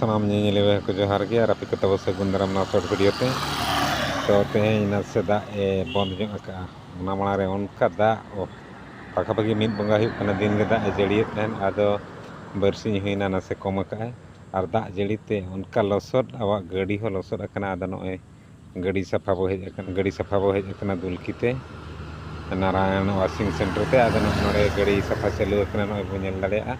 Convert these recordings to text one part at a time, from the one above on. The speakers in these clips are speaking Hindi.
सानाम ñeñelewé ko जोहार गे आर आपे को तब सगुन दाराम ना शॉर्ट वीडियो ते तो तेहेñ नासे दाग ए बंद जोग आका ओना माड़ा रे ओनका दाग पाखा पाखी मिद बंगा हुयुग कना दिन गे दाग ए जड़िए तहन आदो बरसिñ हुइना नासे कम आका आर दाग जड़ीते ओनका लसोद आवा गाड़ी हो लसोद आकना आदो नोय गाड़ी सफा बो हेज आकना दुलकीते नारायण वाशिंग सेंटर ते आदो नोडे गाड़ी सफा चालू आकना नोय बो नेल दाड़ेया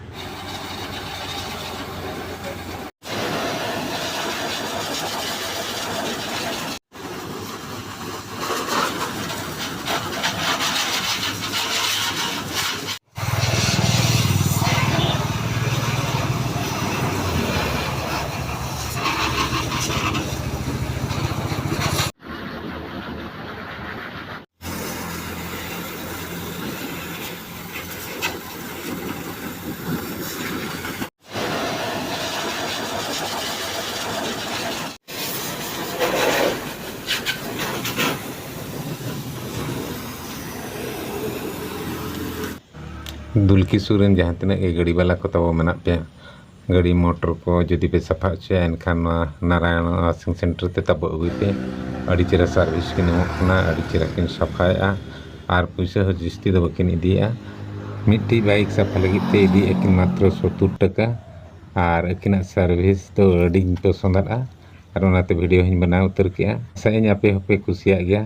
दुलकी सूरन जहाँ तीना गाड़ी वाला को तब मेना पे गाड़ी मोटर को जुदी पे सफा होचे एनखान नारायण वाशिंग सेंटर ते तब अगुई पे अड़ी चेहरा सर्विस किन अड़ी चेहरा किन सफाया और पैसा हो जस्ती दो बकिन इदिया मिट्टी बाइक सफा लगी ते इदी एकिन मात्र 70 टाका और एकिन सर्विस तो अड़ी पसंदा और ओनाते वीडियो हिन बना उतर के सही आपे होपे कुसिया गया